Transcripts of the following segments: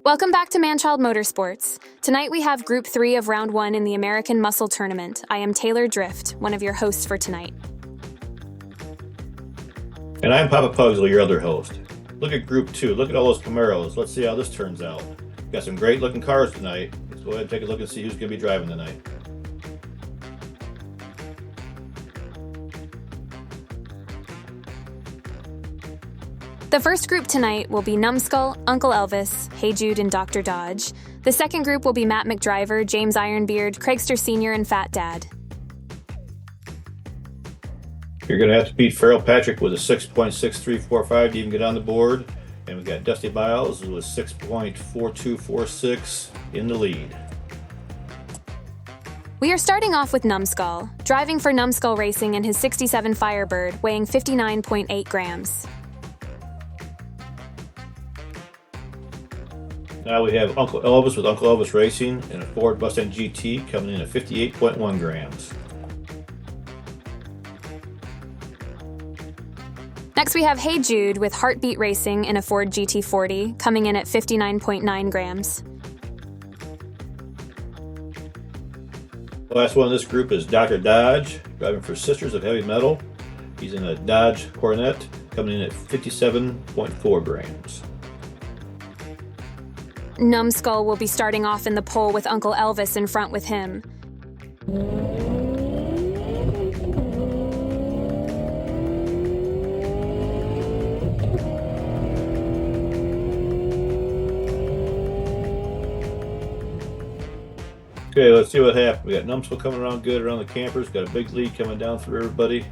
Welcome back to Manchild Motorsports. Tonight we have Group 3 of Round 1 in the American Muscle Tournament. I am Taylor Drift, one of your hosts for tonight. And I'm Papa Pugsley, your other host. Look at Group 2. Look at all those Camaros. Let's see how this turns out. Got some great looking cars tonight. Let's go ahead and take a look and see who's going to be driving tonight. The first group tonight will be Numbskull, Uncle Elvis, Hey Jude, and Dr. Dodge. The second group will be Matt McDriver, James Ironbeard, Craigster Sr., and Fat Dad. You're going to have to beat Farrell Patrick with a 6.6345 to even get on the board. And we've got Dusty Biles with 6.4246 in the lead. We are starting off with Numbskull, driving for Numbskull Racing in his 67 Firebird, weighing 59.8 grams. Now we have Uncle Elvis with Uncle Elvis Racing in a Ford Mustang GT coming in at 58.1 grams. Next we have Hey Jude with Heartbeat Racing in a Ford GT40 coming in at 59.9 grams. The last one in this group is Dr. Dodge, driving for Sisters of Heavy Metal. He's in a Dodge Coronet coming in at 57.4 grams. Numbskull will be starting off in the pole with Uncle Elvis in front with him. Okay, let's see what happened. We got Numbskull coming around good around the campers. Got a big lead coming down through everybody.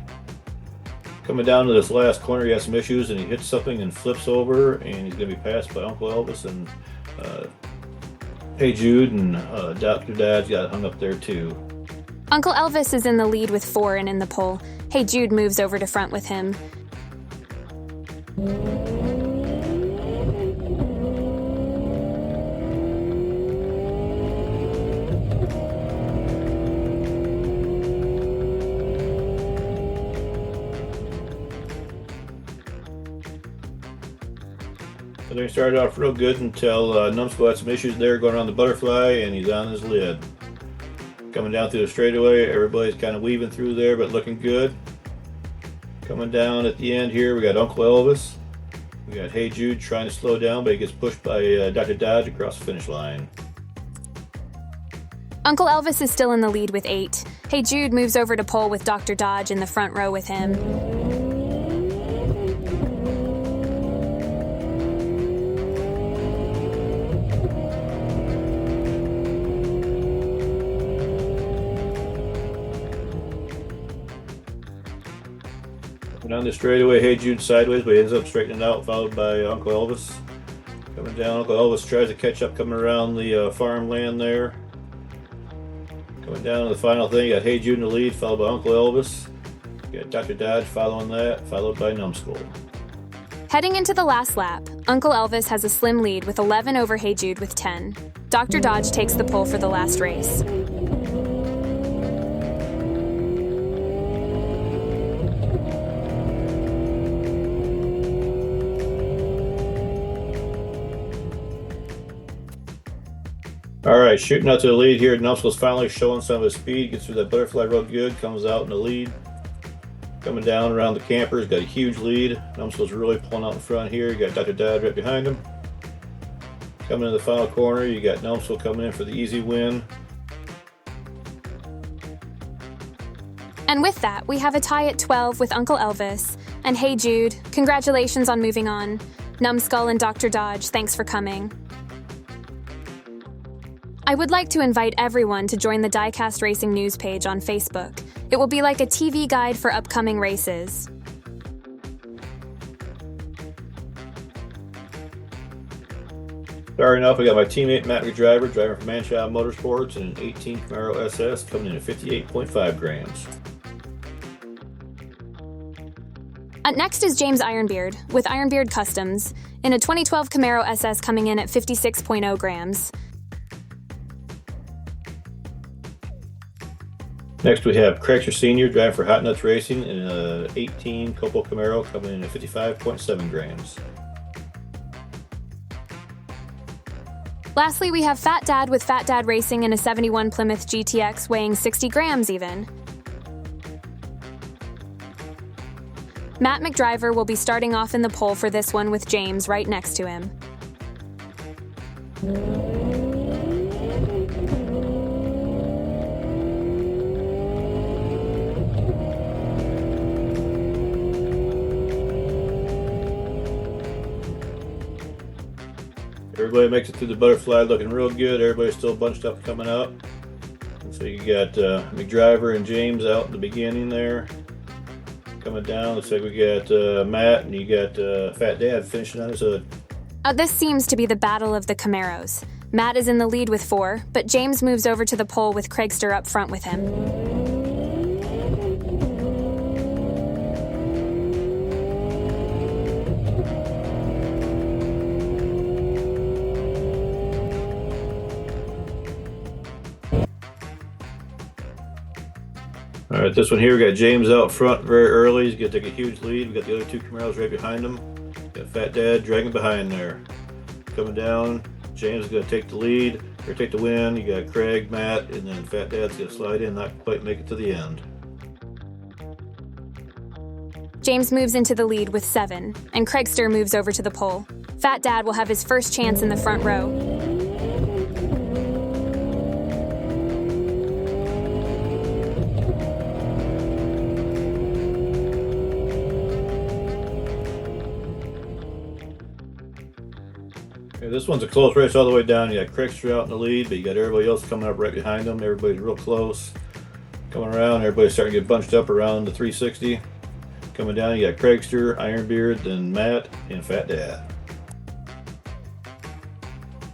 Coming down to this last corner, he has some issues and he hits something and flips over, and he's going to be passed by Uncle Elvis and Hey Jude, and Dr. Dad got hung up there too. Uncle Elvis is in the lead with 4 and in the pole. Hey Jude moves over to front with him. So they started off real good until Numbskull had some issues there going around the butterfly, and he's on his lid. Coming down through the straightaway, everybody's kind of weaving through there, but looking good. Coming down at the end here, we got Uncle Elvis. We got Hey Jude trying to slow down, but he gets pushed by Dr. Dodge across the finish line. Uncle Elvis is still in the lead with 8. Hey Jude moves over to pole with Dr. Dodge in the front row with him. Down the straightaway, Hey Jude sideways, but he ends up straightening out, followed by Uncle Elvis. Coming down, Uncle Elvis tries to catch up, coming around the farmland there. Coming down to the final thing, you got Hey Jude in the lead, followed by Uncle Elvis. You got Dr. Dodge following that, followed by Numbskull. Heading into the last lap, Uncle Elvis has a slim lead with 11 over Hey Jude with 10. Dr. Dodge takes the pole for the last race. All right, shooting out to the lead here. Numbskull's finally showing some of his speed. Gets through that butterfly real good. Comes out in the lead. Coming down around the campers. Got a huge lead. Numbskull's really pulling out in front here. You got Dr. Dad right behind him. Coming in the final corner, you got Numbskull coming in for the easy win. And with that, we have a tie at 12 with Uncle Elvis. And Hey Jude, congratulations on moving on. Numbskull and Dr. Dodge, thanks for coming. I would like to invite everyone to join the Diecast Racing news page on Facebook. It will be like a TV guide for upcoming races. Starting off, we got my teammate Matt McDriver driving for Manchild Motorsports in an 18 Camaro SS coming in at 58.5 grams. Next is James Ironbeard with Ironbeard Customs in a 2012 Camaro SS coming in at 56.0 grams. Next we have Craigster Sr. driving for Hot Nuts Racing in an 18 Copo Camaro coming in at 55.7 grams. Lastly, we have Fat Dad with Fat Dad Racing in a 71 Plymouth GTX weighing 60 grams even. Matt McDriver will be starting off in the pole for this one with James right next to him. Everybody makes it through the butterfly looking real good. Everybody's still bunched up coming up. So you got McDriver and James out in the beginning there. Coming down, looks like we got Matt and you got Fat Dad finishing on his hood. This seems to be the battle of the Camaros. Matt is in the lead with 4, but James moves over to the pole with Craigster up front with him. All right, this one here, we got James out front very early. He's going to take a huge lead. We got the other 2 Camaros right behind him. Got Fat Dad dragging behind there. Coming down, James is going to take the lead, or take the win. You got Craig, Matt, and then Fat Dad's going to slide in, not quite make it to the end. James moves into the lead with 7, and Craigster moves over to the pole. Fat Dad will have his first chance in the front row. Okay, this one's a close race all the way down. You got Craigster out in the lead, but you got everybody else coming up right behind them. Everybody's real close. Coming around, everybody's starting to get bunched up around the 360. Coming down, you got Craigster, Ironbeard, then Matt, and Fat Dad.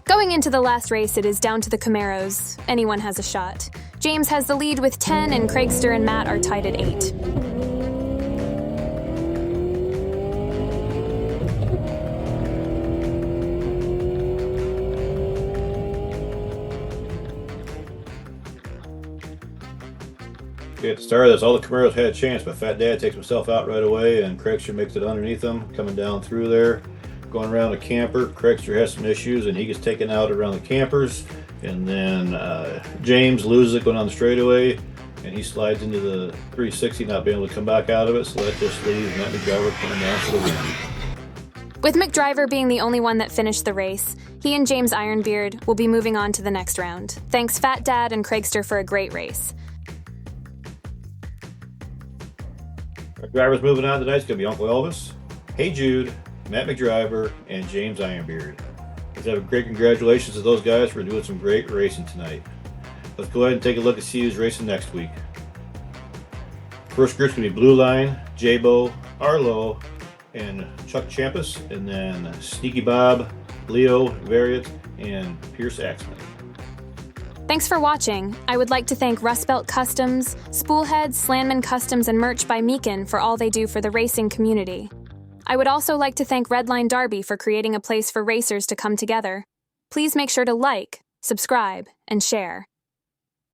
Going into the last race, it is down to the Camaros. Anyone has a shot. James has the lead with 10, and Craigster and Matt are tied at 8. Okay, at the start of this, all the Camaros had a chance, but Fat Dad takes himself out right away, and Craigster makes it underneath him, coming down through there. Going around a camper, Craigster has some issues, and he gets taken out around the campers. And then James loses it going on the straightaway, and he slides into the 360, not being able to come back out of it, so that just leaves Matt McDriver coming down for the win. With McDriver being the only one that finished the race, he and James Ironbeard will be moving on to the next round. Thanks Fat Dad and Craigster for a great race. Our drivers moving on tonight is going to be Uncle Elvis, Hey Jude, Matt McDriver, and James Ironbeard. Let's have a great congratulations to those guys for doing some great racing tonight. Let's go ahead and take a look and see who's racing next week. First group's going to be Blue Line, J-Bo, Arlo, and Chuck Champus, and then Sneaky Bob, Leo Variant, and Pierce Axman. Thanks for watching. I would like to thank Rust Belt Customs, Spoolhead, Slanman Customs, and Merch by Meekin for all they do for the racing community. I would also like to thank Redline Derby for creating a place for racers to come together. Please make sure to like, subscribe, and share.